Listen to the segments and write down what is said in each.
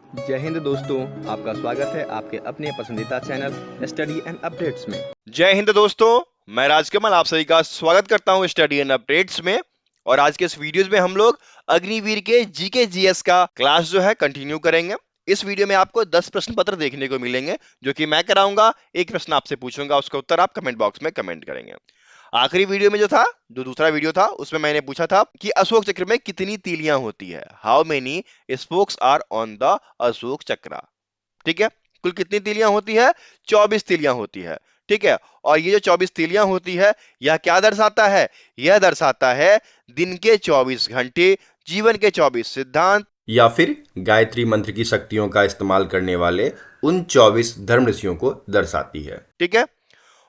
जय हिंद दोस्तों, आपका स्वागत है आपके अपने पसंदीदा चैनल स्टडी एंड अपडेट्स में। जय हिंद दोस्तों, मैं राजकमल आप सभी का स्वागत करता हूं स्टडी एंड अपडेट्स में। और आज के इस वीडियोस में हम लोग अग्निवीर के जीके जीएस का क्लास जो है कंटिन्यू करेंगे। इस वीडियो में आपको 10 प्रश्न पत्र देखने को मिलेंगे जो कि मैं कराऊंगा। एक प्रश्न आपसे पूछूंगा, उसका उत्तर आप कमेंट बॉक्स में कमेंट करेंगे। आखिरी वीडियो में जो दूसरा वीडियो था उसमें मैंने पूछा था कि अशोक चक्र में कितनी तीलियां होती है। How many spokes are on the Ashok Chakra. ठीक है, कुल कितनी तीलियां होती है? 24 तीलियां होती है। ठीक है, और ये जो 24 तीलियां होती है यह क्या दर्शाता है? यह दर्शाता है दिन के 24 घंटे, जीवन के 24 सिद्धांत, या फिर गायत्री मंत्र की शक्तियों का इस्तेमाल करने वाले उन 24 धर्म ऋषियों को दर्शाती है। ठीक है।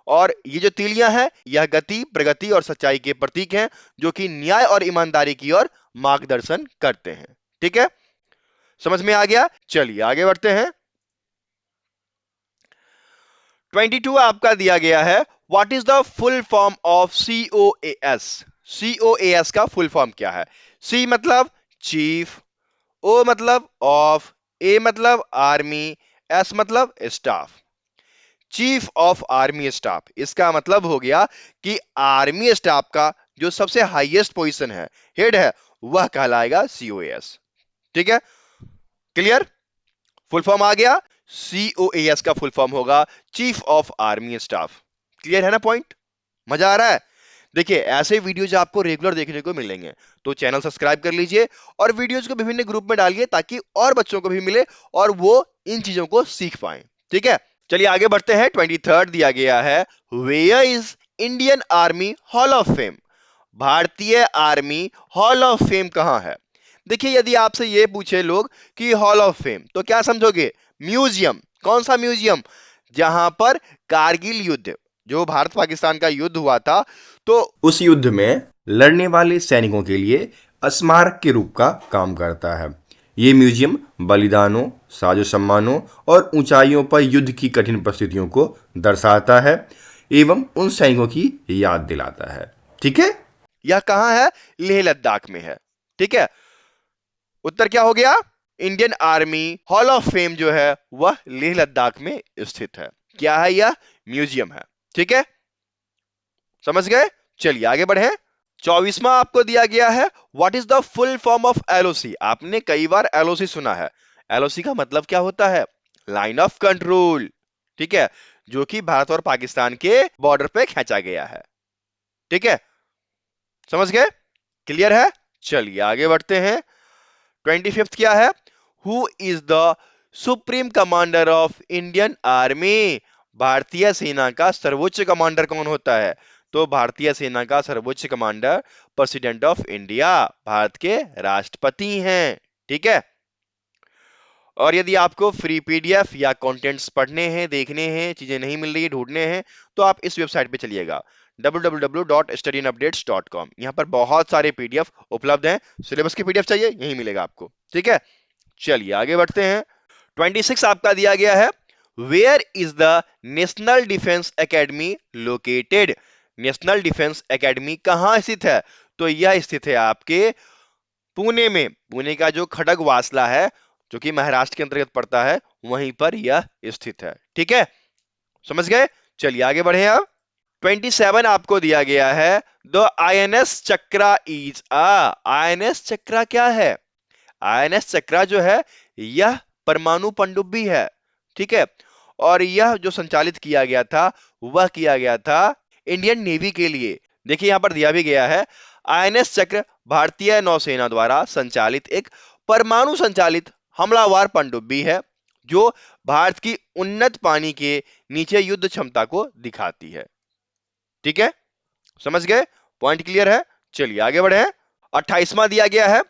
और ये जो तीलियां हैं यह गति, प्रगति और सच्चाई के प्रतीक हैं जो कि न्याय और ईमानदारी की ओर मार्गदर्शन करते हैं। ठीक है, समझ में आ गया? चलिए आगे बढ़ते हैं। 22 आपका दिया गया है, what is the full form of COAS। COAS का फुल फॉर्म क्या है? C मतलब चीफ, O मतलब ऑफ, A मतलब आर्मी, S मतलब staff. Chief of army staff, इसका मतलब हो गया कि आर्मी स्टाफ का जो सबसे हाईएस्ट पोजीशन है, हेड है, वह कहलाएगा COAS। ठीक है, क्लियर? फुल फॉर्म आ गया। COAS का फुल फॉर्म होगा chief of army staff. Clear है ना पॉइंट? मजा आ रहा है? देखिए, ऐसे वीडियोज आपको रेगुलर देखने को मिलेंगे, तो चैनल सब्सक्राइब कर लीजिए और वीडियोज को विभिन्न ग्रुप में डालिए ताकि और बच्चों को भी मिले और वो इन चीजों को सीख पाए। ठीक है, चलिए आगे बढ़ते हैं। 23 दिया गया है, where is Indian army hall of fame. भारतीय आर्मी हॉल ऑफ फेम कहां है? देखिए, यदि आपसे ये पूछे लोग कि हॉल ऑफ फेम, तो क्या समझोगे? म्यूजियम। कौन सा म्यूजियम? जहां पर कारगिल युद्ध, जो भारत पाकिस्तान का युद्ध हुआ था, तो उस युद्ध में लड़ने वाले सैनिकों के लिए स्मारक के रूप का काम करता है। ये म्यूजियम बलिदानों, साजो सम्मानों और ऊंचाइयों पर युद्ध की कठिन परिस्थितियों को दर्शाता है एवं उन सैनिकों की याद दिलाता है। ठीक है, यह कहां है? लेह लद्दाख में है। ठीक है, उत्तर क्या हो गया? Indian army hall of fame जो है वह लेह लद्दाख में स्थित है। क्या है यह? म्यूजियम है। ठीक है, समझ गए? चलिए आगे बढ़े। 24वां आपको दिया गया है, what is the full form of LOC। आपने कई बार LOC सुना है। LOC का मतलब क्या होता है? Line of control. ठीक है, जो कि भारत और पाकिस्तान के बॉर्डर पे खींचा गया है। ठीक है, समझ गए? क्लियर है? चलिए आगे बढ़ते हैं। 25th क्या है, who is the supreme commander of Indian army. भारतीय सेना का सर्वोच्च कमांडर कौन होता है? तो भारतीय सेना का सर्वोच्च commander president of India, Bharat के राष्ट्रपति हैं। ठीक है, और यदि आपको फ्री PDF या कंटेंट्स पढ़ने हैं, देखने हैं, चीजें नहीं मिल रही है, ढूंढने हैं, तो आप इस वेबसाइट पे चलिएगा www.studyandupdates.com। यहाँ पर बहुत सारे PDF उपलब्ध हैं। सिलेबस की PDF चाहिए, यही मिलेगा आपको। ठीक है, चलिए आगे बढ़ते हैं। 26 आपका दिया गया है, where is the national defence academy located. National defence academy कहां स्थित है? तो यह स्थित है आपके पुणे में। पुणे का जो खड़ग वासला है, जो कि महाराष्ट्र के अंतर्गत पड़ता है, वहीं पर यह स्थित है। ठीक है, समझ गए? चलिए आगे बढ़े। आप 27 आपको दिया गया है, the INS chakra is a. INS चक्रा क्या है? INS चक्रा जो है यह परमाणु पनडुब्बी है। ठीक है, और यह जो संचालित किया गया था वह किया गया था इंडियन नेवी के लिए। देखिए यहां पर दिया भी गया है, INS चक्र भारतीय नौसेना द्वारा संचालित एक परमाणु संचालित हमलावर पनडुब्बी है जो भारत की उन्नत पानी के नीचे युद्ध क्षमता को दिखाती है। ठीक है, समझ गए? पॉइंट क्लियर है? चलिए आगे बढ़े। 28वां दिया गया है,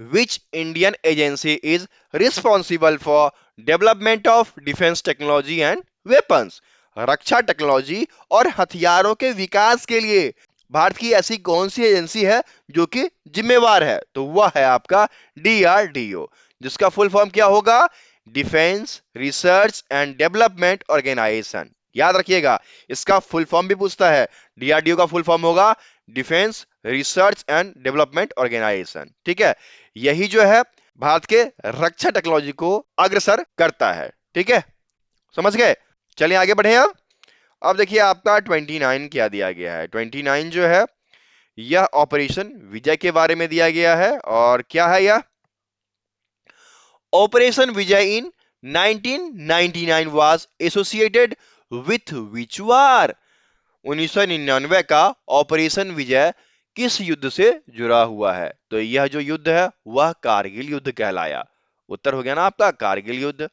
which Indian agency is responsible for development of defence technology and weapons. Raksha technology और हथियारों के विकास के लिए भारत की ऐसी कौन सी एजेंसी है जो कि जिम्मेवार है? तो वह है आपका DRDO, जिसका फुल फॉर्म क्या होगा? Defence research and development organisation. याद रखिएगा, इसका फुल फॉर्म भी पूछता है। DRDO का फुल फॉर्म होगा defence research and development organisation. ठीक है, यही जो है भारत के रक्षा टेक्नोलॉजी को अग्रसर करता है। ठीक है, समझ गए? चलिए आगे बढ़े। अब देखिए आपका 29 क्या दिया गया है। 29 जो है यह ऑपरेशन विजय के बारे में दिया गया है। और क्या है यह? Operation Vijay in 1999 was associated with which war? 1999 का ऑपरेशन विजय किस युद्ध से जुड़ा हुआ है? तो यह जो युद्ध है वह कारगिल युद्ध कहलाया। उत्तर हो गया ना आपका, कारगिल युद्ध।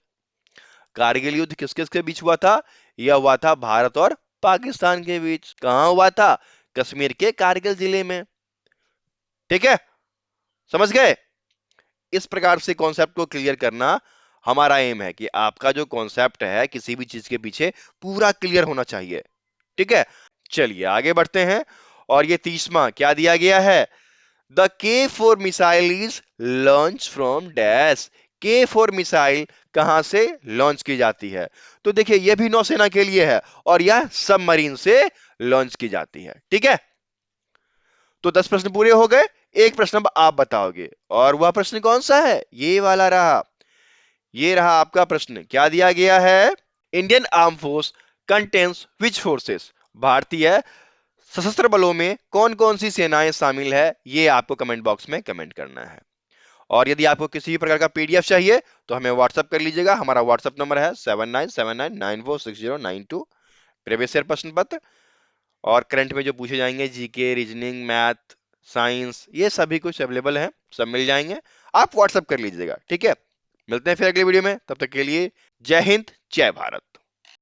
कारगिल युद्ध किस किस के बीच हुआ था? यह हुआ था भारत और पाकिस्तान के बीच। कहां हुआ था? कश्मीर के कारगिल जिले में। ठीक है, समझ गए? इस प्रकार से कॉन्सेप्ट को क्लियर करना हमारा एम है कि आपका जो कॉन्सेप्ट है किसी भी चीज के पीछे पूरा क्लियर होना चाहिए। ठीक है, चलिए आगे बढ़ते हैं। और ये 30वां क्या दिया गया है? The K4 missile is launch from dash. K4 missile कहां से लॉन्च की जाती है? तो देखिए यह भी नौसेना के लिए है और यह सबमरीन से लॉन्च की जाती है। ठीक है, तो 10 प्रश्न पूरे हो गए। एक प्रश्न अब आप बताओगे और वह प्रश्न कौन सा है? ये वाला रहा। ये रहा आपका प्रश्न। क्या दिया गया है? इंडियन आर्म फोर्स कंटेन्स विच फोर्सेस? भारतीय सशस्त्र बलों में कौन कौन सी सेनाएं शामिल है? ये आपको कमेंट बॉक्स में कमेंट करना है। और यदि आपको किसी भी प्रकार का पीडीएफ चाहिए तो हमें व्हाट्सएप कर लीजिएगा। हमारा व्हाट्सएप नंबर है 7979946092। प्रीवियस ईयर प्रश्न पत्र और करंट में जो पूछे जाएंगे, जीके, रीजनिंग, मैथ, साइंस, ये सभी कुछ अवेलेबल है, सब मिल जाएंगे। आप व्हाट्सएप कर लीजिएगा। ठीक है, मिलते हैं फिर अगले वीडियो में। तब तक के लिए जय हिंद, जय भारत।